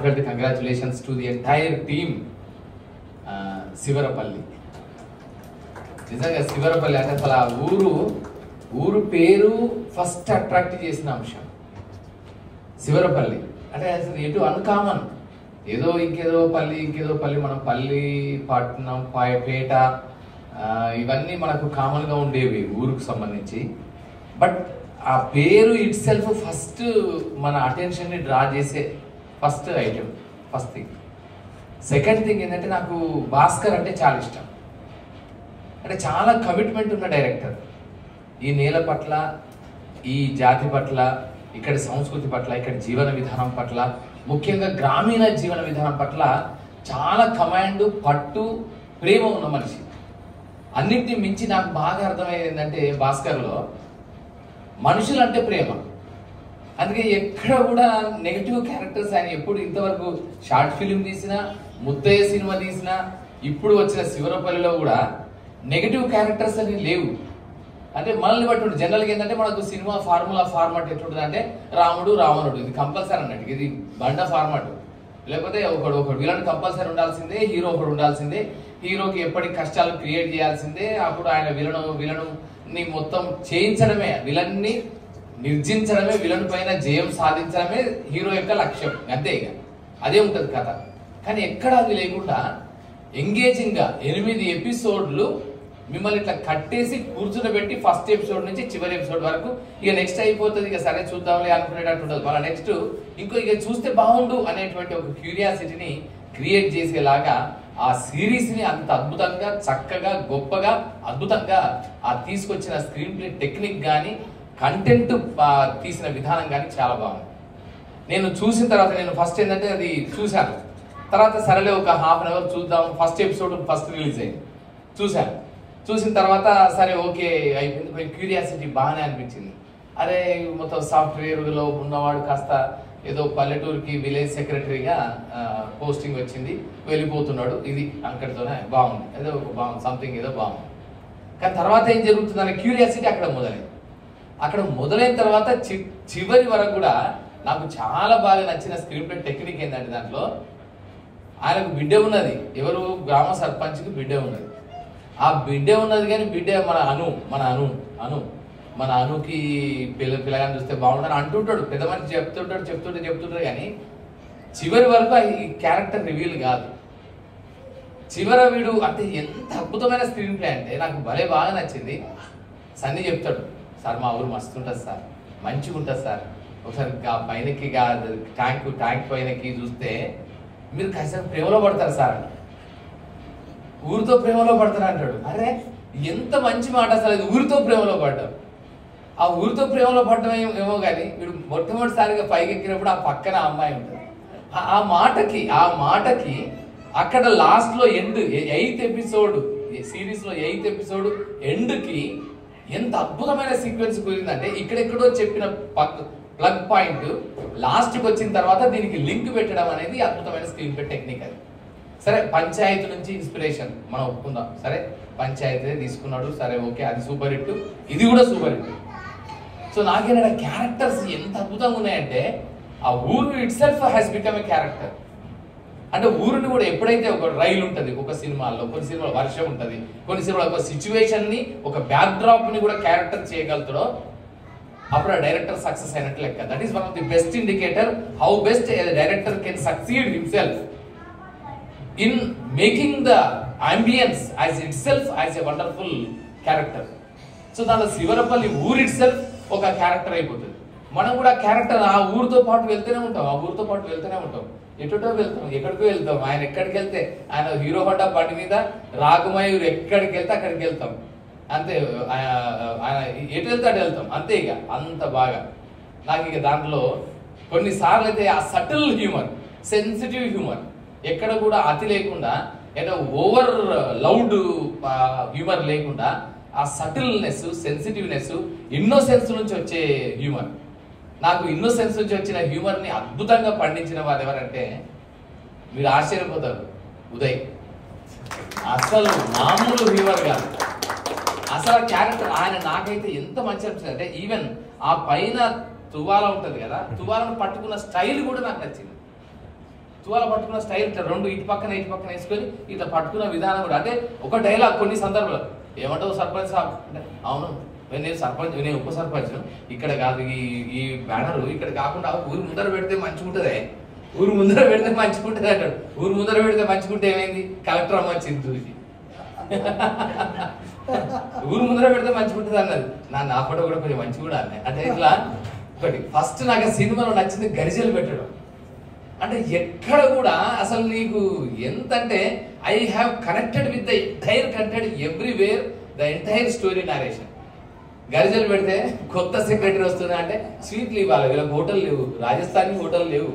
Congratulations to the entire team. Sivarapalli నిజంగా శివరపల్లి అంటే అసలు ఆ ఊరు పేరు ఫస్ట్ అట్రాక్ట్ చేసిన అంశం శివరపల్లి అంటే అసలు ఎటు అన్కామన్ ఏదో ఇంకేదో పల్లి మనం పల్లి పట్నం పేట ఇవన్నీ మనకు కామన్గా ఉండేవి ఊరుకు సంబంధించి. బట్ ఆ పేరు ఇట్ సెల్ఫ్ ఫస్ట్ మన అటెన్షన్ని డ్రా చేసే first item, first thing. Second thing ఏంటంటే నాకు భాస్కర్ అంటే చాలా ఇష్టం. అంటే చాలా కమిట్మెంట్ ఉన్న డైరెక్టర్. ఈ నేల పట్ల, ఈ జాతి పట్ల, ఇక్కడ సంస్కృతి పట్ల, ఇక్కడ జీవన విధానం పట్ల, ముఖ్యంగా గ్రామీణ జీవన విధానం పట్ల చాలా కమాండ్, పట్టు, ప్రేమ ఉన్న మనిషి. అన్నింటినీ మించి నాకు బాగా అర్థమయ్యేది ఏంటంటే భాస్కర్లో మనుషులంటే ప్రేమ. అందుకే ఎక్కడ కూడా నెగిటివ్ క్యారెక్టర్స్ ఆయన ఎప్పుడు ఇంతవరకు షార్ట్ ఫిలిం తీసినా, ముత్తయ్య సినిమా తీసినా, ఇప్పుడు వచ్చిన శివరపల్లిలో కూడా నెగిటివ్ క్యారెక్టర్స్ అని లేవు. అంటే మనల్ని బట్టి ఉంటుంది. జనరల్గా ఏంటంటే మనకు సినిమా ఫార్మాట్ ఎట్లుంటుంది అంటే రాముడు రావణుడు, ఇది కంపల్సరీ అన్నట్టు, ఇది బండ ఫార్మాట్. లేకపోతే ఒకడు విలన్ కంపల్సరీ ఉండాల్సిందే, హీరో ఒకడు ఉండాల్సిందే, హీరోకి ఎప్పటికి కష్టాలు క్రియేట్ చేయాల్సిందే, అప్పుడు ఆయన విలను మొత్తం చేయించడమే, విలన్ని నిర్జించడమే, విలన్ పైన జయం సాధించడమే హీరో యొక్క లక్ష్యం, అంతే. ఇక అదే ఉంటుంది కథ. కానీ ఎక్కడ అది లేకుండా ఎంగేజింగ్గా 8 ఎపిసోడ్లు మిమ్మల్ని ఇట్లా కట్టేసి కూర్చునబెట్టి ఫస్ట్ ఎపిసోడ్ నుంచి చివరి ఎపిసోడ్ వరకు ఇక నెక్స్ట్ అయిపోతుంది, ఇక సరే చూద్దాంలే అనుకునేటట్టు ఉంటుంది. మళ్ళీ నెక్స్ట్ ఇక చూస్తే బాగుండు అనేటువంటి ఒక క్యూరియాసిటీని క్రియేట్ చేసేలాగా ఆ సిరీస్ని అంత అద్భుతంగా, చక్కగా, గొప్పగా, అద్భుతంగా ఆ తీసుకొచ్చిన స్క్రీన్ ప్లే టెక్నిక్ కానీ, కంటెంట్ తీసిన విధానం కానీ చాలా బాగుంది. నేను చూసిన తర్వాత నేను ఫస్ట్ ఏంటంటే అది చూశాను. తర్వాత సరేలే ఒక హాఫ్ అన్ అవర్ చూద్దాం, ఫస్ట్ ఎపిసోడ్ ఫస్ట్ రిలీజ్ అయింది, చూశాను. చూసిన తర్వాత సరే ఓకే అయిపోయింది. కొంచెం క్యూరియాసిటీ బాగానే అనిపించింది. అరే మొత్తం సాఫ్ట్వేర్లో ఉన్నవాడు కాస్త ఏదో పల్లెటూరుకి విలేజ్ సెక్రటరీగా పోస్టింగ్ వచ్చింది, వెళ్ళిపోతున్నాడు, ఇది అక్కడితోనే బాగుంది, ఏదో ఒక బాగుంది, సంథింగ్ ఏదో బాగుంది. కానీ తర్వాత ఏం జరుగుతుంది అనే క్యూరియాసిటీ అక్కడ మొదలైన తర్వాత చివరి వరకు కూడా నాకు చాలా బాగా నచ్చిన స్క్రీన్ ప్లే టెక్నిక్ ఏంటంటే దాంట్లో ఆయనకు బిడ్డ ఉన్నది. ఎవరు? గ్రామ సర్పంచ్కి బిడ్డ ఉన్నది. ఆ బిడ్డ ఉన్నది కానీ బిడ్డ మన అనుకి పిల్లగాని చూస్తే బాగుండని అంటుంటాడు, పెద్ద మనిషి చెప్తుంటాడు కానీ చివరి వరకు ఈ క్యారెక్టర్ రివీల్ కాదు. చివర వీడు అంటే ఎంత అద్భుతమైన స్క్రీన్ ప్లే అంటే నాకు భలే బాగా నచ్చింది. సన్నీ చెప్తాడు, సార్ మా ఊరు మస్తు ఉంటుంది సార్, మంచిగా ఉంటుంది సార్, ఒకసారి పైనకి ట్యాంక్ పైనకి చూస్తే మీరు ఖచ్చితంగా ప్రేమలో పడతారు సార్, ఊరితో ప్రేమలో పడతారు అంటాడు. అరే ఎంత మంచి మాట అసలు, అది ఊరితో ప్రేమలో పడ్డాం. ఆ ఊరితో ప్రేమలో పడ్డం ఏమో కానీ వీడు మొట్టమొదటిసారిగా పైకి ఎక్కినప్పుడు ఆ పక్కన అమ్మాయి ఉంటుంది. ఆ మాటకి అక్కడ లాస్ట్లో ఎండ్ 8th ఎపిసోడ్ సిరీస్లో 8th ఎపిసోడ్ ఎండ్కి ఎంత అద్భుతమైన సీక్వెన్స్ కుదిరిందంటే ఇక్కడెక్కడో చెప్పిన ప్లగ్ పాయింట్ లాస్ట్కి వచ్చిన తర్వాత దీనికి లింక్ పెట్టడం అనేది అద్భుతమైన స్క్రీన్ ప్లే టెక్నిక్. అది సరే పంచాయతీ నుంచి ఇన్స్పిరేషన్ మనం ఒప్పుకుందాం, సరే పంచాయతీ తీసుకున్నాడు, సరే ఓకే అది సూపర్ హిట్, ఇది కూడా సూపర్ హిట్. సో నాకేంటంటే క్యారెక్టర్స్ ఎంత అద్భుతంగా ఉన్నాయంటే ఆ ఊరు it self has become a character. అంటే ఊరిని కూడా ఎప్పుడైతే ఒక రైలు ఉంటుంది ఒక సినిమాల్లో, కొన్ని సినిమాలో వర్షం ఉంటుంది, కొన్ని సినిమాలో ఒక సిచ్యువేషన్ని, ఒక బ్యాక్ డ్రాప్ని కూడా క్యారెక్టర్ చేయగలుగుతాడో అప్పుడు ఆ డైరెక్టర్ సక్సెస్ అయినట్లు లెక్క. That is one of the best indicator how best A director can succeed himself in making the ambience as it self as a wonderful character. So దానిలో శివరపల్లి ఊరు ఇట్ సెల్ఫ్ ఒక character అయిపోతుంది. మనం కూడా character ఆ ఊరితో పాటు వెళ్తూనే ఉంటాం, ఎటుటో వెళ్తాం, ఎక్కడికో వెళ్తాం. ఆయన ఎక్కడికి వెళ్తే, ఆయన హీరో హోండా బండి మీద రాఘమయూర్ ఎక్కడికి వెళ్తే అక్కడికి వెళ్తాం, అంతే. ఆయన ఎటు వెళ్తే అటు వెళ్తాం, అంతే. ఇక అంత బాగా నాకు ఇక దాంట్లో కొన్నిసార్లు అయితే ఆ సటిల్ హ్యూమర్, సెన్సిటివ్ హ్యూమర్, ఎక్కడ కూడా అతి లేకుండా, ఏదో ఓవర్ లౌడ్ హ్యూమర్ లేకుండా ఆ సటిల్నెస్, సెన్సిటివ్నెస్, ఇన్నోసెన్స్ నుంచి వచ్చే హ్యూమర్. నాకు ఇన్నోసెన్స్ నుంచి వచ్చిన హ్యూమర్ని అద్భుతంగా పండించిన వారు ఎవరంటే మీరు ఆశ్చర్యపోతారు, ఉదయ్. అసలు మామూలు హ్యూమర్ కాదు, అసలు క్యారెక్టర్. ఆయన నాకైతే ఎంత మంచి అనిపించింది అంటే ఈవెన్ ఆ పైన తువాల ఉంటుంది కదా, తువాలను పట్టుకున్న స్టైల్ కూడా నాకు నచ్చింది. తువాల పట్టుకున్న స్టైల్ ఇట్లా రెండు ఇటు పక్కన వేసుకొని ఇట్లా పట్టుకున్న విధానం కూడా అంటే ఒక డైలాగ్ కొన్ని సందర్భాలు ఏమంటావు సర్పంచ్ సాబ్ అంటే అవును నేను సర్పంచ్, నేను ఉప సర్పంచ్, ఇక్కడ కాదు ఈ బ్యానర్ ఇక్కడ కాకుండా ఊరు ముందర పెడితే మంచిగుంటదే, ఊరు ముందర పెడితే మంచిగుంటది అంటాడు. ఊరు ముందర పెడితే మంచిగుంటే ఏమైంది, కలెక్టర్ అమ్మ వచ్చింది చూసి ఊరు ముందర పెడితే మంచిగుంటది అన్నది. నా ఫోటో కూడా కొంచెం మంచి కూడా అన్నాయి. అంటే ఇట్లా ఒకటి ఫస్ట్ నాకు సినిమాలో నచ్చింది గరిజలు పెట్టడం. అంటే ఎక్కడ కూడా అసలు నీకు ఎంతంటే I have connected with the entire content everywhere, the entire story narration. గరిజలు పెడితే కొత్త సెక్రటరీ వస్తున్నా అంటే స్వీట్లు ఇవ్వాలి, వీళ్ళకి హోటల్ లేవు, రాజస్థానీ హోటల్ లేవు.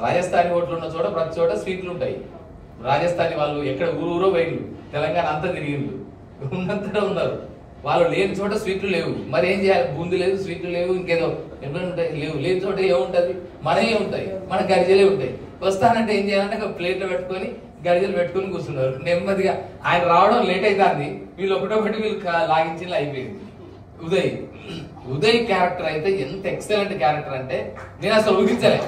రాజస్థానీ హోటల్ ఉన్న చోట ప్రతి చోట స్వీట్లు ఉంటాయి. రాజస్థానీ వాళ్ళు ఎక్కడ ఊరో వైర్లు, తెలంగాణ అంతా తిరిగిండ్రు, ఉన్నంతటా ఉన్నారు. వాళ్ళు లేని చోట స్వీట్లు లేవు, మరి ఏం చేయాలి, బూంది లేదు, స్వీట్లు లేవు, ఇంకేదో ఎప్పుడు ఉంటాయి లేవు. లేని చోట ఏముంటది, మనమే ఉంటాయి, మన గరిజలే ఉంటాయి. వస్తానంటే ఏం చేయాలంటే ప్లేట్లో పెట్టుకొని గరిజలు పెట్టుకొని కూర్చున్నారు నెమ్మదిగా. ఆయన రావడం లేట్ అవుతుంది, వీళ్ళు ఒకటొకటి వీళ్ళు లాగించి అయిపోయింది. ఉదయ్ క్యారెక్టర్ అయితే ఎంత ఎక్సలెంట్ క్యారెక్టర్ అంటే నేను అసలు ఊహించలే.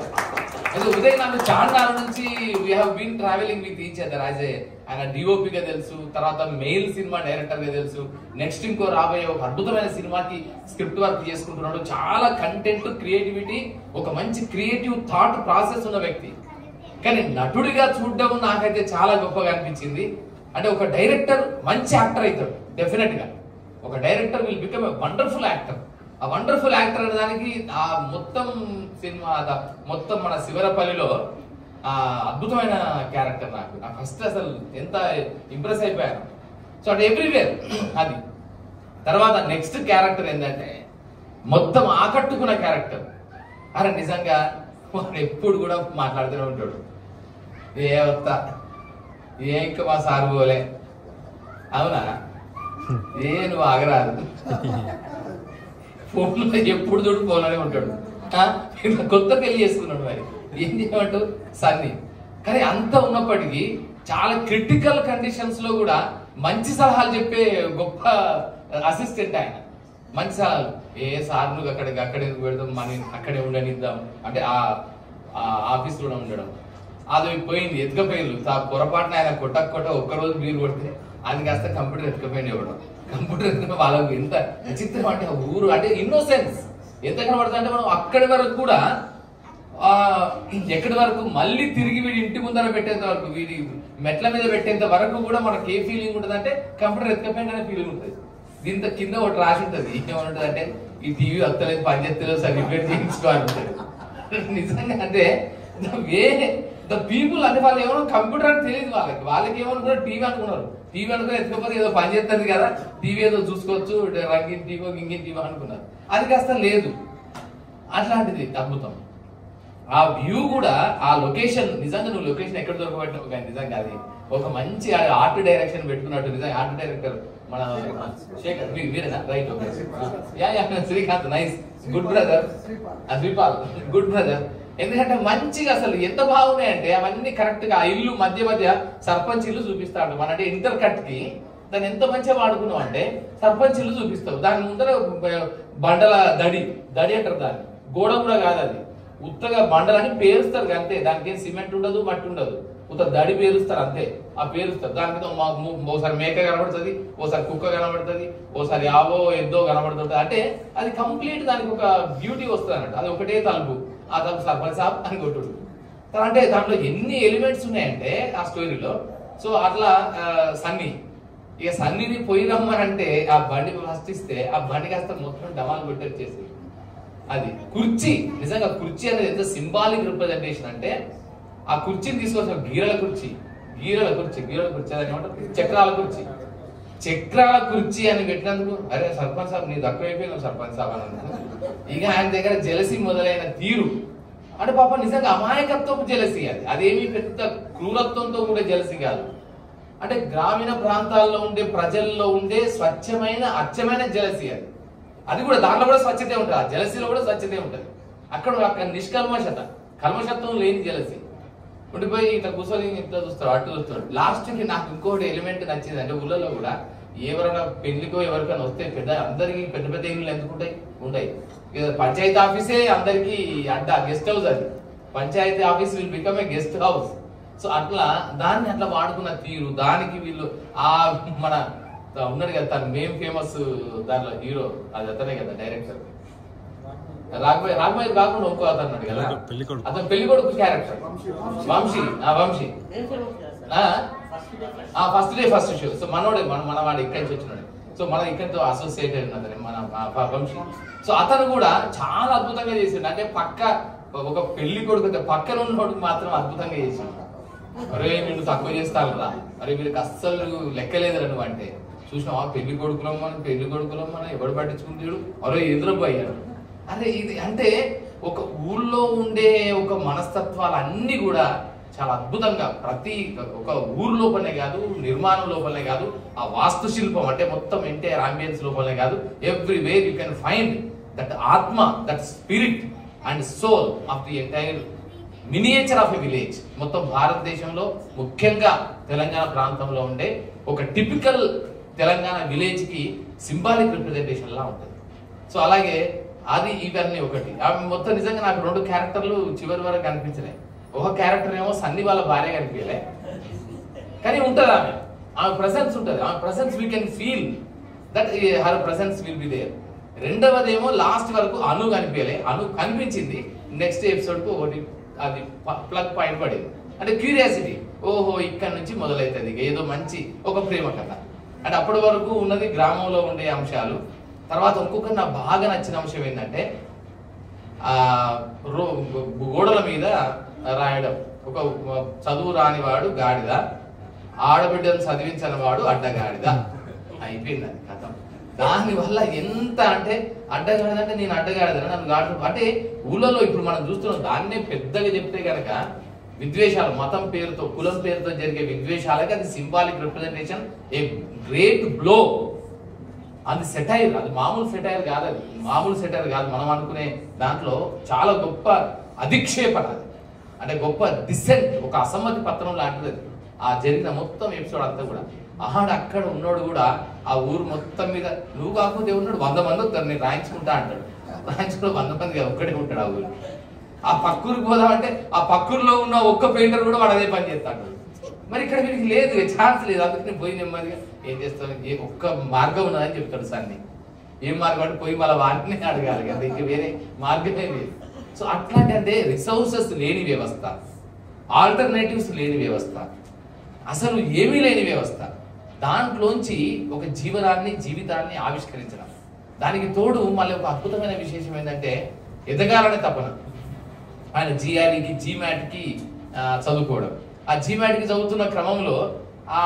అంటే ఉదయ్ నాకు చాలా కాలం నుంచి we have been travelling with each other. As ఆయన డిఓపిగా తెలుసు, తర్వాత మెయిల్ సినిమా డైరెక్టర్ గా తెలుసు, నెక్స్ట్ ఇంకో రాబోయే ఒక అద్భుతమైన సినిమాకి స్క్రిప్ట్ వర్క్ చేసుకుంటున్నాడు. చాలా కంటెంట్, క్రియేటివిటీ, ఒక మంచి క్రియేటివ్ థాట్ ప్రాసెస్ ఉన్న వ్యక్తి. కానీ నటుడిగా చూడడం నాకైతే చాలా గొప్పగా అనిపించింది. అంటే ఒక డైరెక్టర్ మంచి యాక్టర్ అవుతాడు డెఫినెట్ గా. ఒక director will become a wonderful actor. ఆ వండర్ఫుల్ యాక్టర్ అనే దానికి ఆ మొత్తం సినిమా, మొత్తం మన శివరపల్లిలో ఆ అద్భుతమైన క్యారెక్టర్. నాకు ఫస్ట్ అసలు ఎంత ఇంప్రెస్ అయిపోయాను. సో అంటే ఎవ్రీవేర్ అది. తర్వాత నెక్స్ట్ క్యారెక్టర్ ఏంటంటే మొత్తం ఆకట్టుకున్న క్యారెక్టర్. అరే నిజంగా వాడు ఎప్పుడు కూడా మాట్లాడుతూనే ఉంటాడు, ఏ వస్తా ఏ ఇంకా మా సార్ పోలే, అవునా ఏ నువ్వు ఆగరాదు, ఫోన్లో ఎప్పుడు చూడు ఫోన్లోనే ఉంటాడు. కొత్త పెళ్లి చేసుకున్నాడు, మరి ఏం చేయమంటూ సన్ని. కానీ అంత ఉన్నప్పటికీ చాలా క్రిటికల్ కండిషన్స్ లో కూడా మంచి సలహాలు చెప్పే గొప్ప అసిస్టెంట్ ఆయన. మంచి సలహాలు, ఏ సార్ నువ్వు అక్కడే పెడదాం, మన అక్కడే ఉండనిద్దాం అంటే ఆ ఆఫీస్లోనే ఉండడం. అది పోయింది, ఎత్తుకపోయింది. పొరపాటున ఆయన కొట్ట ఒక్కరోజు మీరు కొడితే అది కాస్త కంప్యూటర్ ఎత్తుకపోయిన ఇవ్వడం. కంప్యూటర్ ఎత్తుకున్న వాళ్ళకు ఎంత విచిత్రం అంటే ఊరు అంటే ఇన్నోసెన్స్ ఎంత కనబడుతుంది అంటే మనం అక్కడి వరకు కూడా ఎక్కడి వరకు మళ్ళీ తిరిగి వీడి ఇంటి ముందర పెట్టేంత వరకు, వీడి మెట్ల మీద పెట్టేంత వరకు కూడా మనకి ఏ ఫీలింగ్ ఉంటుంది అంటే కంప్యూటర్ ఎత్తుకపోయిన ఫీలింగ్ ఉంటుంది. దీంతో కింద ఒకటి రాసి ఉంటుంది, ఏమంటుంది అంటే ఈ టీవీ వస్తలేదు, పనిచేస్తలేదు, సార్ రిపేర్ చేయించుకోవాలి. నిజంగా అంటే ద పీపుల్ అంటే వాళ్ళు ఏమన్నా కంప్యూటర్ అని తెలియదు వాళ్ళకి ఏమనుకున్నారు, టీవీ అనుకున్నారు. టీవీ అనుకుని ఎత్తుకపోతే ఏదో పని చేస్తుంది కదా, టీవీ ఏదో చూసుకోవచ్చు, రంగిన్ టీవో గింగిన్ టీవో అనుకున్నారు. అది కాస్త లేదు. అట్లాంటిది అద్భుతం. ఆ వ్యూ కూడా, ఆ లొకేషన్, నిజంగా నువ్వు లొకేషన్ ఎక్కడ దొరకబెట్టినావు కానీ నిజంగా అది ఒక మంచి ఆర్ట్ డైరెక్షన్ పెట్టుకున్నట్టు. నిజంగా ఆర్ట్ డైరెక్టర్ మన శేఖర్ వీరేనా, right? Okay, Srikanth, nice, good brother. Sripal, good brother. ఎందుకంటే మంచిగా అసలు ఎంత బాగున్నాయంటే అవన్నీ కరెక్ట్ గా. ఆ ఇల్లు మధ్య సర్పంచ్ ఇల్లు చూపిస్తాడు. మన అంటే ఇంటర్ కట్ కి దాన్ని ఎంత మంచిగా వాడుకున్నావు అంటే సర్పంచ్ ఇల్లు చూపిస్తావు. దాని ముందర బండల దడి అంటారు దాన్ని, గోడ కూడా కాదు అది, ఉత్తగా బండలని పేరుస్తారు అంతే. దానికి ఏం సిమెంట్ ఉండదు, మట్టి ఉండదు, ఉత్త దడి పేరుస్తారు అంతే. ఆ పేరుస్తారు దాని మీద ఓసారి మేక కనబడుతుంది, ఓసారి కుక్క కనబడుతుంది, ఓసారి ఆవో ఎద్దో కనబడుతుంది. అంటే అది కంప్లీట్ దానికి ఒక బ్యూటీ వస్తుంది అన్నట్టు. అది ఒకటే తలుపు, ఆ తలుపు సర్పంచ్ సాబ్ అని కొట్టుడు. అంటే దాంట్లో ఎన్ని ఎలిమెంట్స్ ఉన్నాయంటే ఆ స్టోరీలో. సో అట్లా సన్నీ, ఇక సన్నీని పోయి రమ్మనంటే ఆ బండి ఫస్ట్ ఇస్తే ఆ బండి కాస్త మొత్తం డమాలు పెట్టి వచ్చేసి. అది కుర్చీ, నిజంగా కుర్చీ అనేది ఎంత సింబాలిక్ రిప్రజెంటేషన్ అంటే ఆ కుర్చీని తీసుకొచ్చిన గీరల కుర్చీ అని ఏమంటారు, చక్రాల కుర్చీ అని పెట్టినందుకు అరే సర్పంచ్ సాబ్ నీ తక్కువైపోయినావు సర్పంచ్ సాబ్ అని. ఇక ఆయన దగ్గర జలసి మొదలైన తీరు అంటే పాప నిజంగా అమాయకత్వపు జలసి. అదేమీ పెద్ద క్రూరత్వంతో కూడా జలసి కాదు. అంటే గ్రామీణ ప్రాంతాల్లో ఉండే ప్రజల్లో ఉండే స్వచ్ఛమైన అచ్చమైన జలసి అది కూడా. దాంట్లో కూడా స్వచ్ఛతే ఉంటుంది, ఆ జలసిలో కూడా స్వచ్ఛతే ఉంటుంది. అక్కడ నిష్కల్మషత, కల్మషత్వం లేని జలసి. ఉండిపోయి ఇట్లా కూర్చొని ఇట్లా చూస్తాడు, అటు చూస్తాడు. లాస్ట్ కి నాకు ఇంకోటి ఎలిమెంట్ నచ్చింది అంటే ఊళ్ళలో కూడా ఎవరైనా పెళ్లికో ఎవరికైనా వస్తే అందరికి పెద్ద ఇళ్ళు ఎందుకుంటాయి ఉంటాయి. పంచాయతీ ఆఫీసే అందరికి అడ్డా, గెస్ట్ హౌస్ అది. Panchayati office will become a guest house. So అట్లా దాన్ని అట్లా వాడుకున్న తీరు, దానికి వీళ్ళు ఆ మన ఉన్నాడు కదా తను మేం ఫేమస్ దాంట్లో హీరో, అది అతనే కదా డైరెక్టర్ రాఘమయ్య కాకుండా ఇంకో అతను ఉన్నాడు కదా, అతను పెళ్లి కొడుకు character Vamsi. First day first show. So మనోడే మనవాడు ఇక్కడి నుంచి వచ్చినాడు. సో మనం ఇక్కడితో అసోసియేట్ అయినది మన వంశీ. సో అతను కూడా చాలా అద్భుతంగా చేసిండు. అంటే ఒక పెళ్లి కొడుకు పక్కన ఉన్నోడికి మాత్రం అద్భుతంగా చేసిండు. అరే నేను తక్కువ చేస్తాను రా, అరే వీరికి అస్సలు లెక్కలేదురా నువ్వు అంటే. చూసినావా పెళ్లి కొడుకులం మనం ఎవడు పట్టించుకుంటాడు, అరే ఎదురుపోయాడు. అరే ఇది అంటే ఒక ఊళ్ళో ఉండే ఒక మనస్తత్వాలు అన్ని కూడా చాలా అద్భుతంగా ప్రతి ఒక ఊరు లోపలనే కాదు, నిర్మాణం లోపలనే కాదు, ఆ వాస్తుశిల్పం అంటే మొత్తం ఎంటైర్ అంబియన్స్ లోపలనే కాదు, everywhere you can find that ఆత్మ, that spirit and soul of the entire miniature of a village. మొత్తం భారతదేశంలో ముఖ్యంగా తెలంగాణ ప్రాంతంలో ఉండే ఒక టిపికల్ తెలంగాణ విలేజ్ కి సింబాలిక్ రిప్రజెంటేషన్ లా ఉంటుంది. సో అలాగే అది ఇవన్నీ ఒకటి. ఆమె మొత్తం నిజంగా నాకు 2 క్యారెక్టర్లు చివరి వరకు కనిపించినాయి. ఒక క్యారెక్టర్ ఏమో సన్ని వాళ్ళ భార్య కనిపించలే, కానీ ఉంటుంది ఆమె ప్రెసెన్స్ ఉంటుంది. ఆమె presence we can feel that her presence will be there. రెండవది ఏమో లాస్ట్ వరకు అను కనిపించలే, అను కనిపించింది నెక్స్ట్ ఎపిసోడ్ కు ఒకటి అది ప్లగ్ పాయింట్ పడింది. అంటే క్యూరియాసిటీ, ఓహో ఇక్కడ నుంచి మొదలవుతుంది ఏదో మంచి ఒక ప్రేమ కథ. అంటే అప్పటి వరకు ఉన్నది గ్రామంలో ఉండే అంశాలు. తర్వాత ఇంకొక నాకు బాగా నచ్చిన అంశం ఏంటంటే గోడల మీద రాయడం, ఒక చదువు రానివాడు గాడిద, ఆడబిడ్డను చదివించని వాడు అడ్డగాడిద. అయిపోయింది అది కథ. దానివల్ల ఎంత అంటే అడ్డగాడిద అంటే నేను అడ్డగాడిద నన్ను గాడి అంటే ఊళ్ళలో ఇప్పుడు మనం చూస్తున్నాం. దాన్నే పెద్దగా చెప్తే కనుక విద్వేషాలు, మతం పేరుతో కులం పేరుతో జరిగే విద్వేషాలకి అది symbolic representation, a great blow. అది సెటైర్, అది మామూలు సెటైర్ కాదు, అది మామూలు సెటైర్ కాదు. మనం అనుకునే దాంట్లో చాలా గొప్ప అధిక్షేపణ, అది అంటే గొప్ప డిసెంట్, ఒక అసమ్మతి పత్రం లాంటిది అది. ఆ జరిగిన మొత్తం ఎపిసోడ్ అంతా కూడా అక్కడ ఉన్నాడు కూడా ఆ ఊరు మొత్తం మీద నువ్వు కాకపోతే ఉన్నాడు 100 మంది వస్తారు, నేను రాయించుకుంటా అంటాడు. రాయించుకుంటే 100 మంది ఒక్కడే ఉంటాడు ఆ ఊరు. ఆ పక్కూరికి పోదామంటే ఆ పక్కూరులో ఉన్న ఒక్క పెయింటర్ కూడా వాడు అదే పని చేస్తాడు. మరి ఇక్కడ వీరికి లేదు, ఛాన్స్ లేదు. అందుకని పోయి నెమ్మదిగా ఏం చేస్తాను, ఒక్క మార్గం ఉన్నదని చెప్తాడు సన్ని. ఏం మార్గం అంటే పోయి మళ్ళీ వాటిని అడగాలి కదా, ఇంక వేరే మార్గమే లేదు. సో అట్లాంటి అంటే రిసోర్సెస్ లేని వ్యవస్థ, ఆల్టర్నేటివ్స్ లేని వ్యవస్థ, అసలు ఏమీ లేని వ్యవస్థ, దాంట్లోంచి ఒక జీవితాన్ని ఆవిష్కరించడం. దానికి తోడు మళ్ళీ ఒక అద్భుతమైన విశేషం ఏంటంటే ఎదగాలనే తపన. ఆయన జిఆర్ఈకి జీమాట్కి చదువుకోవడం. ఆ జీమాట్కి చదువుతున్న క్రమంలో ఆ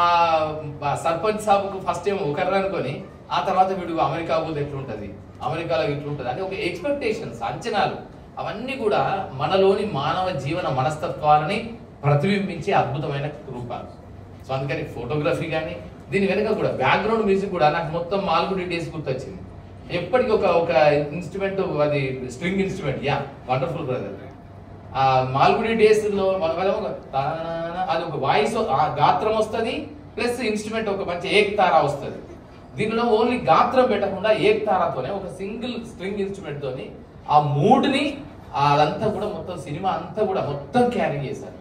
సర్పంచ్ సాబుకు ఫస్ట్ ఏమో ఒకరు అనుకొని ఆ తర్వాత వీడు అమెరికా పోతే ఎట్లుంటది, అమెరికాలో ఎట్లుంటది అంటే ఒక ఎక్స్పెక్టేషన్స్, అంచనాలు, అవన్నీ కూడా మనలోని మానవ జీవన మనస్తత్వాలని ప్రతిబింబించే అద్భుతమైన రూపాలు. సో అందుకని ఫోటోగ్రఫీ కానీ దీని వెనక కూడా బ్యాక్గ్రౌండ్ మ్యూజిక్ కూడా నాకు మొత్తం మాల్గుడి డేస్ గుర్తొచ్చింది. ఎప్పటికీ ఒక ఇన్స్ట్రుమెంట్, అది స్ట్రింగ్ ఇన్స్ట్రుమెంట్, వండర్ఫుల్ బ్రదర్. ఆ మాల్గుడి డేస్ లో అది ఒక వాయిస్ గాత్రం వస్తుంది, ప్లస్ ఇన్స్ట్రుమెంట్ ఒక మంచి ఏక్తారా వస్తుంది. దీనిలో ఓన్లీ గాత్రం పెట్టకుండా ఏక్తారాతోనే ఒక సింగిల్ స్ట్రింగ్ ఇన్స్ట్రుమెంట్ తోని ఆ మూడ్ ని అదంతా కూడా మొత్తం సినిమా అంతా కూడా మొత్తం క్యారీ చేశారు.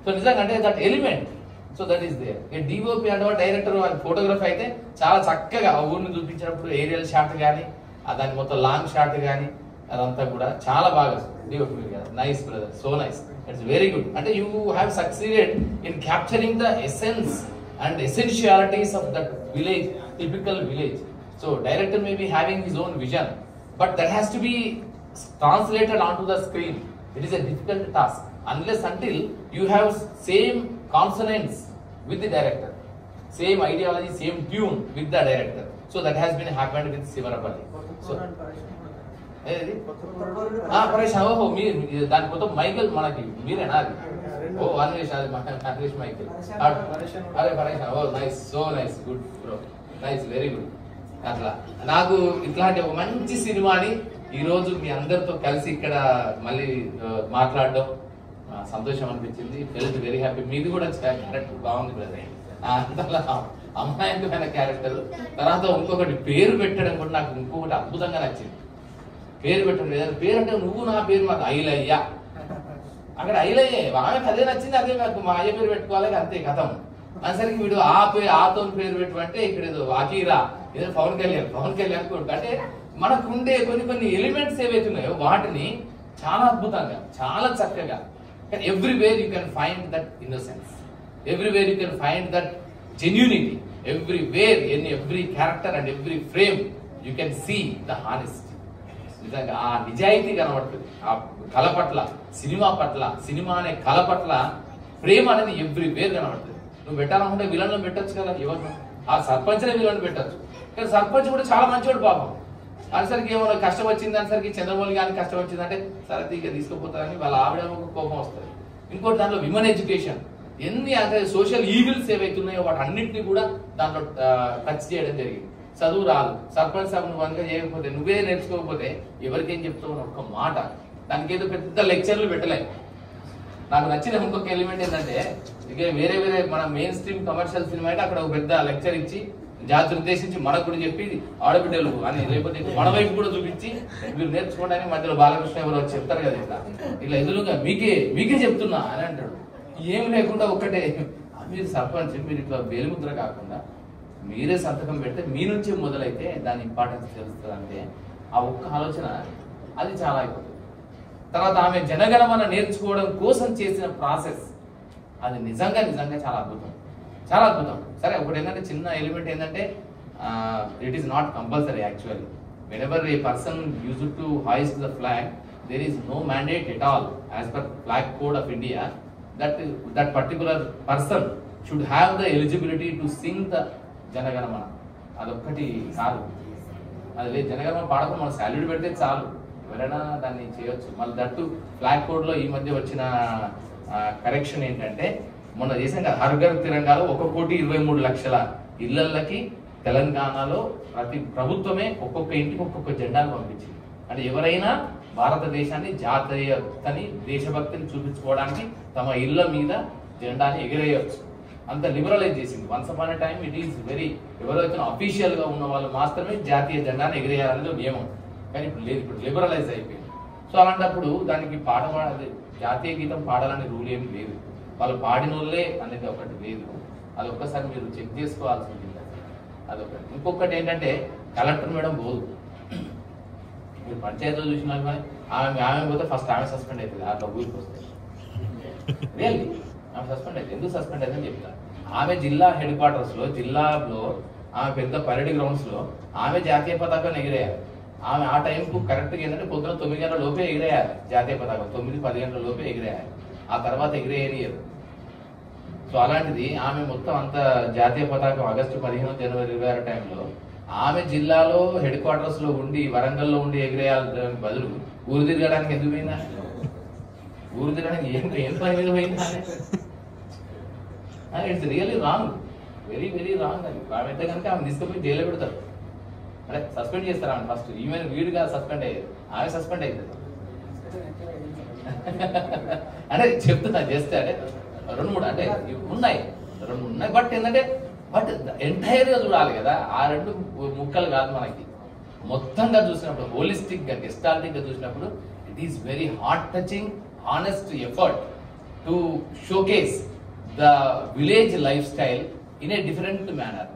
సో నిజంగా అంటే that element, so that is there. DOP అంటే డైరెక్టర్ ఫోటోగ్రఫీ అయితే చాలా చక్కగా ఆ ఊరిని చూపించినప్పుడు ఏరియల్ షాట్ కానీ దాని మొత్తం లాంగ్ షాట్ కానీ అదంతా కూడా చాలా బాగా డిఓపి కదా. Nice brother, so nice, it's very good. అంటే you have succeeded in capturing the essence and essentialities of that village, typical village. So director may be having his own vision, but that has to be translated onto the screen. It is a difficult task unless until you have same consonants with the director, same ideology, same tune with the director. So that has been happened with Sivarapalli. So Paresh ఓహో మీరు దాని మొత్తం Michael మనకి మీరేనా అది? ఓ అన్వేష్, అది Anvesh Michael. అరే Paresh, oh nice, so nice, good bro, nice, very good. అట్లా నాకు ఇట్లాంటి ఒక మంచి సినిమాని ఈరోజు మీ అందరితో కలిసి ఇక్కడ మళ్ళీ మాట్లాడడం సంతోషం అనిపించింది. Felt very happy. మీది కూడా క్యారెక్టర్ బాగుంది బ్రదర్, అంతలా అమ్మాయికమైన క్యారెక్టర్. తర్వాత ఇంకొకటి పేరు పెట్టడం కూడా నాకు ఇంకొకటి అద్భుతంగా నచ్చింది. పేరు పెట్టడం, పేరు అంటే నువ్వు నా పేరు మాకు ఐలయ్య, అక్కడ అయిలయ్యే ఆమెకు అదే నచ్చింది, అదే నాకు మా అయ్య పేరు పెట్టుకోవాలి అంతే కథం. అసలుకి వీడు ఆతో పేరు పెట్టుకుంటే ఇక్కడ ఏదో అకీరా ఏదో పవన్ కళ్యాణ్ కొడుకు. అంటే మనకుండే కొన్ని ఎలిమెంట్స్ ఏవైతున్నాయో వాటిని చాలా అద్భుతంగా చాలా చక్కగా everywhere you can find that innocence, everywhere you can find that genuinity, everywhere in every character and every frame you can see the honesty. నిజంగా ఆ నిజాయితీ కనబడుతుంది ఆ కళ పట్ల, సినిమా పట్ల, సినిమా అనే కళ పట్ల ప్రేమ అనేది ఎవ్రీవేర్ కనబడుతుంది. నువ్వు పెట్టాలనుకుంటే విలన్లను పెట్టచ్చు కదా, ఎవరు ఆ సర్పంచ్నే విలన్ పెట్టచ్చు. కానీ సర్పంచ్ కూడా చాలా మంచివాడు పాపం. అనేసరికి ఏమో కష్టం వచ్చింది అనేసరికి చంద్రమౌళి గారికి కష్టం వచ్చిందంటే సరే ఇక తీసుకుపోతారని వాళ్ళ ఆవిడ కోపం వస్తుంది. ఇంకోటి దాంట్లో విమెన్ ఎడ్యుకేషన్, ఎన్ని అంటే సోషల్ ఈవిల్స్ ఏవైతున్నాయో వాటి అన్నింటినీ కూడా దాంట్లో టచ్ చేయడం జరిగింది. చదువు రాదు, సర్పంచ్ సాబ్ నువ్వు కనుక చేయకపోతే, నువ్వే నేర్చుకోకపోతే ఎవరికేం చెప్తావు ఒక్క మాట. దానికి ఏదో పెద్ద లెక్చర్లు పెట్టలే. నాకు నచ్చిన ఇంకొక ఎలిమెంట్ ఏంటంటే ఇక వేరే మన మెయిన్ స్ట్రీమ్ కమర్షియల్ సినిమా అయితే అక్కడ ఒక పెద్ద లెక్చర్ ఇచ్చి జాతిని ఉద్దేశించి మనకు కూడా చెప్పి ఆడబిడ్డలు అని, లేకపోతే మన వైపు కూడా చూపించి మీరు నేర్చుకోవడానికి మధ్యలో బాలకృష్ణ ఎవరో చెప్తారు కదా ఇట్లా ఎదురుగా మీకే చెప్తున్నా అని అంటాడు. ఏం లేకుండా ఒక్కటే మీరు సర్పంచ్, మీరు ఇట్లా వేలిముద్ర కాకుండా మీరే సంతకం పెడితే మీ నుంచి మొదలైతే దాని ఇంపార్టెన్స్ తెలుస్తుంది. అంటే ఆ ఒక్క ఆలోచన అది చాలా అయిపోతుంది. తర్వాత ఆమె జనగణమన నేర్చుకోవడం కోసం చేసిన ప్రాసెస్ అది నిజంగా చాలా అద్భుతం, చాలా అద్భుతం. సరే ఒకటి ఏంటంటే చిన్న ఎలిమెంట్ ఏంటంటే it is not compulsory actually. Whenever a person use to hoist the flag there is no mandate at all as per flag code of India that particular person should have the eligibility to sing the Janaganamana. అదొక్కటి కాదు, అది లేదు. జనగణమన పాడకుండా మనం salute పెడితే చాలు, ఎవరైనా దాన్ని చేయొచ్చు. మళ్ళీ దట్టు ఫ్లాగ్ కోడ్ లో ఈ మధ్య వచ్చిన కరెక్షన్ ఏంటంటే మొన్న చేసాం కదా హర్ ఘర్ తిరంగాలో 1,23,00,000 ఇళ్లకి తెలంగాణలో ప్రతి ప్రభుత్వమే ఒక్కొక్క ఇంటికి ఒక్కొక్క జెండాను పంపించింది. అంటే ఎవరైనా భారతదేశాన్ని జాతీయతని దేశభక్తిని చూపించుకోవడానికి తమ ఇళ్ల మీద జెండాని ఎగిరేయవచ్చు. అంత లిబరలైజ్ చేసింది. Once upon a time it is very ఎవరైతే అఫీషియల్ గా ఉన్న వాళ్ళు మాత్రమే జాతీయ జెండాని ఎగిరేయాలనేది నియమం. కానీ ఇప్పుడు లేదు, ఇప్పుడు లిబరలైజ్ అయిపోయింది. సో అలాంటప్పుడు దానికి పాట జాతీయ గీతం పాడాలనే రూల్ ఏమి లేదు, వాళ్ళు పాడిన వాళ్ళే అనేది ఒకటి లేదు. అది ఒక్కసారి మీరు చెక్ చేసుకోవాల్సి ఉంటుంది. అదొకటి. ఇంకొకటి ఏంటంటే కలెక్టర్ మేడం పోదు. మీరు పంచాయతీలో చూసినా కానీ ఆమె పోతే ఫస్ట్ ఆమె సస్పెండ్ అవుతుంది. అట్లా ఊరికి వస్తే రియల్లీ ఆమె సస్పెండ్ అవుతుంది. ఎందుకు సస్పెండ్ అవుతుందని చెప్తాను. ఆమె జిల్లా హెడ్ క్వార్టర్స్ లో, జిల్లాలో ఆమె పెద్ద పరేడ్ గ్రౌండ్స్ లో ఆమె జాతీయ పతాకాన్ని ఎగిరేయాలి. ఆమె ఆ టైంకు కరెక్ట్గా ఏంటంటే పొద్దున 9 గంటల లోపే ఎగిరేయాలి జాతీయ పతాకం, 9-10 గంటల లోపే ఎగిరేయాలి. ఆ తర్వాత ఎగిరేయనియరు. సో అలాంటిది ఆమె మొత్తం అంత జాతీయ పతాకం ఆగస్టు 15, జనవరి 26 టైంలో ఆమె జిల్లాలో హెడ్ క్వార్టర్స్ లో ఉండి వరంగల్లో ఉండి ఎగిరేయాలని బదులు ఊరు తిరగడానికి ఎందుకు పోయిందా? ఊరు తిరగడానికి ఏం పని మీద పోయిందా? It's really wrong, very wrong. అది ఆమె అయితే కనుక ఆమె తీసుకుపోయి జైల్లో పెడతారు. అంటే సస్పెండ్ చేస్తారు ఆమె ఫస్ట్. ఈమె వీడుగా సస్పెండ్ అయ్యేది, ఆమె సస్పెండ్ అవుతుంది. అంటే చెప్తున్నా జస్ట్ అంటే 2-3 అంటే ఉన్నాయి. బట్ ఏంటంటే ఎంటైర్ గా చూడాలి కదా. ఆ 2 ముక్కలు కాదు మనకి. మొత్తంగా చూసినప్పుడు, హోలిస్టిక్ గా గెస్టాలిటిక్ గా చూసినప్పుడు it is very heart touching, honest effort to showcase the village life style in a different manner.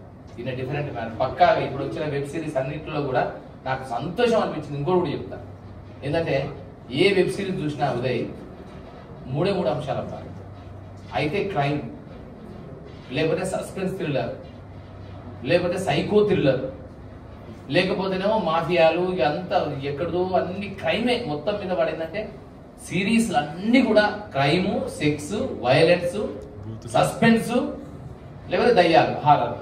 పక్కాగా ఇప్పుడు వచ్చిన వెబ్ సిరీస్ అన్నింటిలో కూడా నాకు సంతోషం అనిపించింది. ఇంకోటి కూడా చెప్తా, ఏంటంటే ఏ వెబ్ సిరీస్ చూసినా ఉదయ్ 3 అంశాలు అవ్వాలి. అయితే క్రైమ్, లేకపోతే సస్పెన్స్ థ్రిల్లర్, లేకపోతే సైకో థ్రిల్లర్, లేకపోతేనేమో మాఫియాలు, ఇక అంతా ఎక్కడదో అన్ని క్రైమే మొత్తం మీద పడిందంటే సిరీస్లు అన్ని కూడా క్రైము, సెక్స్, వైలెన్స్, సస్పెన్స్, లేకపోతే దయ్యాలు, హారర్,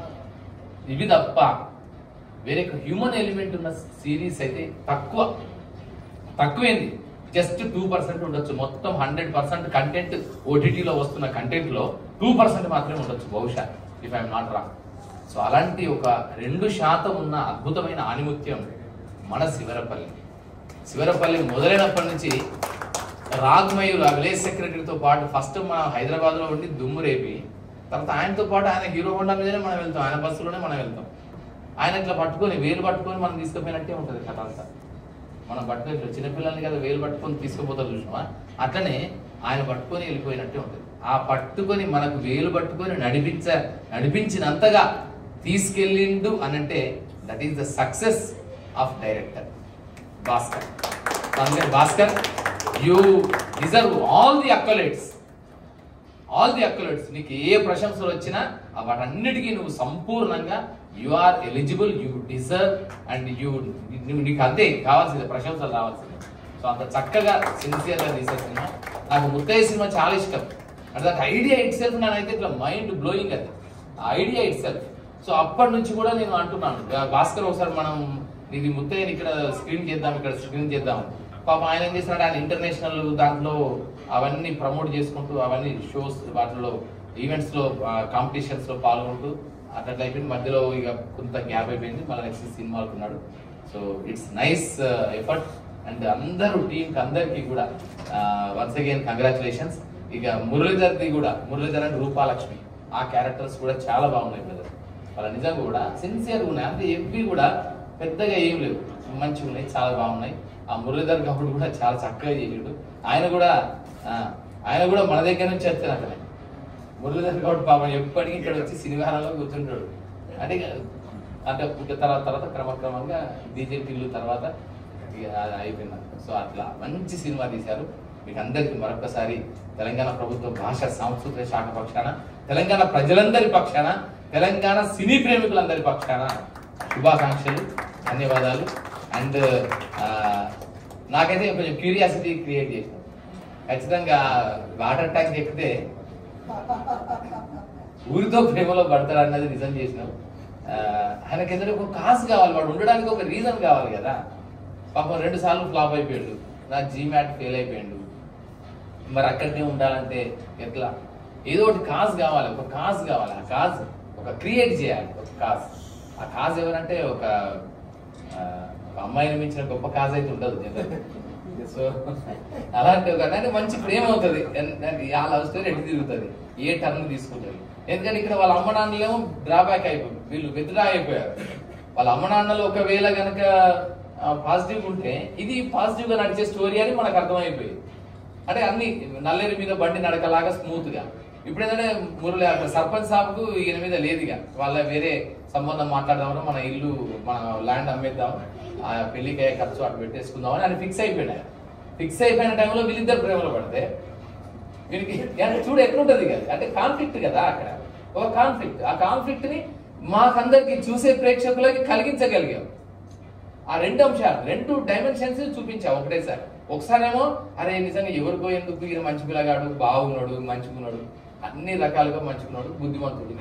ఇవి తప్ప వేరే హ్యూమన్ ఎలిమెంట్ ఉన్న సిరీస్ అయితే తక్కువేంది. జస్ట్ 2% ఉండొచ్చు. మొత్తం 100% కంటెంట్ ఓటీటీలో వస్తున్న కంటెంట్ లో 2% మాత్రమే ఉండొచ్చు బహుశా, if I'm not wrong. So అలాంటి ఒక 2% ఉన్న అద్భుతమైన ఆణిముత్యం మన శివరపల్లి మొదలైనప్పటి నుంచి రాగ్మయూర్ విలేజ్ సెక్రటరీతో పాటు ఫస్ట్ మన హైదరాబాద్ లో ఉండి దుమ్ము రేపి, తర్వాత ఆయనతో పాటు ఆయన హీరో హోండా మీదనే మనం వెళ్తాం, ఆయన బస్సులోనే మనం వెళ్తాం. ఆయన ఇట్లా పట్టుకొని వేలు పట్టుకొని మనం తీసుకుపోయినట్టే ఉంటుంది కథ అంతా. మనం పట్టుకొని చిన్నపిల్లల్ని కదా వేలు పట్టుకొని తీసుకుపోతారు చూసినావా, అట్లనే ఆయన పట్టుకొని వెళ్ళిపోయినట్టే ఉంటుంది. ఆ పట్టుకొని మనకు వేలు పట్టుకొని నడిపించినంతగా తీసుకెళ్ళిండు అనంటే that is the success of director Bhaskar. Bhaskar, you deserve all the accolades. నీకు ఏ ప్రశంసలు వచ్చినా వాటన్నిటికీ నువ్వు సంపూర్ణంగా you are eligible, you deserve అండ్ నీకు అంతే కావాల్సిందే, ప్రశంసలు రావాల్సిందే. సో అంత చక్కగా సిన్సియర్గా తీసే సినిమా. నాకు ముత్తయ్య సినిమా చాలా ఇష్టం. అంటే దట్ ఐడియా ఇట్ సెల్ఫ్ నాకైతే ఇట్లా మైండ్ బ్లోయింగ్ అది, ఆ ఐడియా ఇట్ సెల్ఫ్. సో అప్పటి నుంచి కూడా నేను అంటున్నాను, భాస్కర్ ఒకసారి మనం ఇది ముత్తయ్యని ఇక్కడ స్క్రీన్ చేద్దాం. పాపం ఆయన ఏం చేస్తున్నాడు, ఆయన ఇంటర్నేషనల్ దాంట్లో అవన్నీ ప్రమోట్ చేసుకుంటూ అవన్నీ షోస్ వాటిలో ఈవెంట్స్లో కాంపిటీషన్స్లో పాల్గొంటూ అట్లా అయిపోయింది. మధ్యలో ఇక కొంత గ్యాప్ అయిపోయింది, మళ్ళీ నెక్స్ట్ సినిమాలకు ఉన్నాడు. So it's nice effort and అందరూ టీంకి అందరికీ కూడా వన్స్ అగైన్ కంగ్రాచులేషన్స్. ఇక మురళీధర్ అండ్ రూపాలక్ష్మి ఆ క్యారెక్టర్స్ కూడా చాలా బాగున్నాయి బ్రదర్. వాళ్ళ నిజంగా కూడా సిన్సియర్గా ఉన్నాయి, అంతే ఎవ్వి కూడా పెద్దగా ఏం లేవు, మంచిగా ఉన్నాయి, చాలా బాగున్నాయి. ఆ మురళీధర్ గౌడ్ కూడా చాలా చక్కగా చేసాడు. ఆయన కూడా మన దగ్గర నుంచి వచ్చారు అక్కడ. మురళీధర్ గౌడ్ పాపం ఎప్పటికీ ఇక్కడ వచ్చి సినిమాలలో కూర్చుంటాడు. అంటే తర్వాత క్రమక్రమంగా బీజేపీలు తర్వాత అయిపోయింది. సో అట్లా మంచి సినిమా తీశారు. మీకు అందరికీ మరొకసారి తెలంగాణ ప్రభుత్వ భాషా సాంస్కృతిక శాఖ పక్షాన, తెలంగాణ ప్రజలందరి పక్షాన, తెలంగాణ సినీ ప్రేమికులందరి పక్షాన శుభాకాంక్షలు, ధన్యవాదాలు. అండ్ నాకైతే కొంచెం క్యూరియాసిటీ క్రియేట్ చేసినాం. ఖచ్చితంగా వాటర్ ట్యాంక్ ఎక్కితే ఊరితో ప్రేమలో పడతాడు అన్నది నిజం చేసినాం. ఆయనకి ఎందుకంటే ఒక కాజ్ కావాలి, వాడు ఉండడానికి ఒక రీజన్ కావాలి కదా. పాపం 2 సార్లు ఫ్లాప్ అయిపోయాడు, నా జీమ్యాట్ ఫెయిల్ అయిపోయాడు. మరి అక్కడనే ఉండాలంటే ఎట్లా? ఏదో ఒకటి కాజ్ కావాలి, ఒక కాజ్ కావాలి. ఆ కాజ్ ఒక క్రియేట్ చేయాలి, ఒక కాజ్. ఆ కాజ్ ఎవరంటే ఒక అమ్మాయిని మించిన గొప్ప కాజ్ అయితే ఉండదు. సో అలాంటి ఒక అంటే మంచి ప్రేమ అవుతుంది, ఆ లవ్ స్టోరీ ఎటు తిరుగుతుంది, ఏ టర్న్ తీసుకుంటుంది. ఎందుకంటే ఇక్కడ వాళ్ళ అమ్మ నాన్నలేమో డ్రాబ్యాక్ అయిపోయి వీళ్ళు విత్డ్రా అయిపోయారు. వాళ్ళ అమ్మ నాన్నలు ఒకవేళ కనుక పాజిటివ్ ఉంటే ఇది పాజిటివ్ గా నడిచే స్టోరీ అని మనకు అర్థమైపోయింది. అంటే అన్ని నల్లేరు మీద బండి నడకలాగా స్మూత్ గా. ఇప్పుడు ఏంటంటే మురళి అక్కడ సర్పంచ్ సాబ్కు ఈయన మీద లేదుగా, వాళ్ళ వేరే సంబంధం మాట్లాడదామని మన ఇల్లు మన ల్యాండ్ అమ్మేద్దాం, ఆ పెళ్లికి ఖర్చు అటు పెట్టేసుకుందామని ఆయన ఫిక్స్ అయిపోయినాయి. ఫిక్స్ అయిపోయిన టైంలో వీళ్ళిద్దరు ప్రేమలో పడితే వీళ్ళకి చూడు ఎట్లుంటది కదా, అంటే కాన్ఫ్లిక్ట్ కదా అక్కడ ఒక కాన్ఫ్లిక్ట్. ఆ కాన్ఫ్లిక్ట్ ని మాకందరికి చూసే ప్రేక్షకులకి కలిగించగలిగాం. ఆ 2 అంశాలు 2 డైమెన్షన్స్ చూపించాం ఒకటేసారి. ఒకసారేమో అరే నిజంగా ఎవరికో ఎందుకు ఈయన మంచి పిల్లగాడు, బాగున్నాడు, మంచుకున్నాడు, అన్ని రకాలుగా మంచుకున్నాడు, బుద్ధిమంతుడు,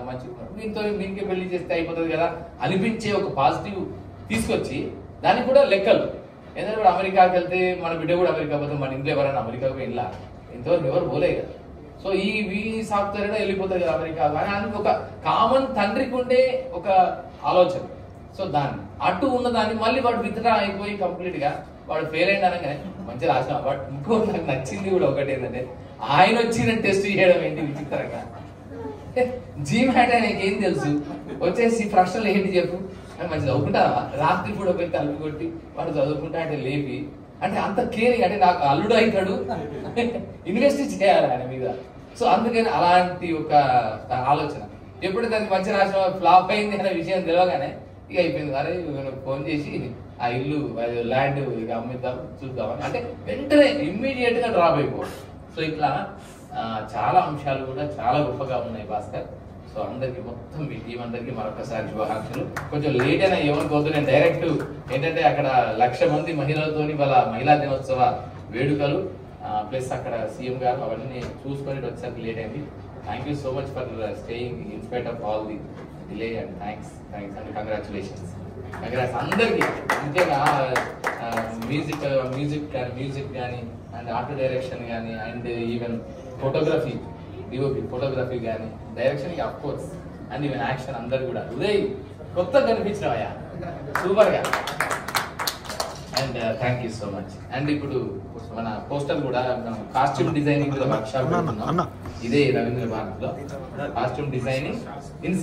మంచుకున్నాడు, దీనికి పెళ్లి చేస్తే అయిపోతుంది కదా అనిపించే ఒక పాజిటివ్ తీసుకొచ్చి దానికి కూడా లెక్కలు. ఎందుకంటే కూడా అమెరికాకి వెళ్తే మన బిడ్డ కూడా అమెరికా పోతే మన ఇంట్లో ఎవరైనా అమెరికాకు వెళ్ళా, ఇంతవరకు ఎవరు పోలే కదా. సో ఈ సాఫ్ట్వేర్ వెళ్ళిపోతుంది కదా అమెరికా అని ఒక కామన్ తండ్రికి ఉండే ఒక ఆలోచన. సో దాన్ని అటు ఉన్నదాన్ని మళ్ళీ వాడు విత్డ్రా అయిపోయి కంప్లీట్ గా వాడు ఫెయిల్ అయిన అనగానే మంచి రాసిన. బట్ ఇంకో నాకు నచ్చింది కూడా ఒకటి ఏంటంటే ఆయన వచ్చి నేను టెస్ట్ చేయడం ఏంటి విచిత్రంగా. జీమ్యాట్ ఆయనకి ఏం తెలుసు, వచ్చేసి ప్రశ్నలు ఏంటి చెప్పు అని మంచి చదువుకుంటావా, రాత్రి కూడా పోయి తలుపు కొట్టి వాడు చదువుకుంటా అంటే లేపి, అంటే అంత కేరింగ్. అంటే నాకు అల్లుడు అవుతాడు, ఇన్వెస్ట్ చేయాలి ఆయన మీద. సో అందుకని అలాంటి ఒక ఆలోచన. ఎప్పుడైతే దానికి మంచి రాసిన ఫ్లాప్ అయింది అనే విషయం తెలియగానే ఇక అయిపోయింది. అరే ఫోన్ చేసి ఆ ఇల్లు ల్యాండ్ ఇక అమ్మిద్దాం చూద్దామని, అంటే వెంటనే ఇమ్మీడియట్ గా డ్రాప్ అయిపోవడం. సో ఇట్లా చాలా అంశాలు కూడా చాలా గొప్పగా ఉన్నాయి భాస్కర్. సో అందరికి మొత్తం మీ టీం అందరికి మరొకసారి శుభాకాంక్షలు. కొంచెం లేట్ అయినా ఏమనుకోవద్దు, నేను డైరెక్ట్ ఏంటంటే అక్కడ 1,00,000 మంది మహిళలతోని వాళ్ళ మహిళా దినోత్సవ వేడుకలు ప్లస్ అక్కడ సీఎం గారు అవన్నీ చూసుకొని వచ్చేసరికి లేట్ అయింది. Thank you so much for staying in spite of all the delay and thanks and congratulations. అందరికీ ముఖ్యంగా మ్యూజిక్ కానీ అండ్ ఆర్ట్ డైరెక్షన్ కానీ and even photography DOP photography కానీ డైరెక్షన్ కి of course and even action అందరు కూడా ఉదయ్ కొత్తగా కనిపించినవయ్యా super గా. And thank you so much. And ఇప్పుడు మన పోస్టర్ కూడా మనం కాస్ట్యూమ్ డిజైనింగ్ వర్క్ షాప్ ఇదే రవీంద్ర భారత్ లో కాస్ట్యూమ్ డిజైనింగ్ ఇన్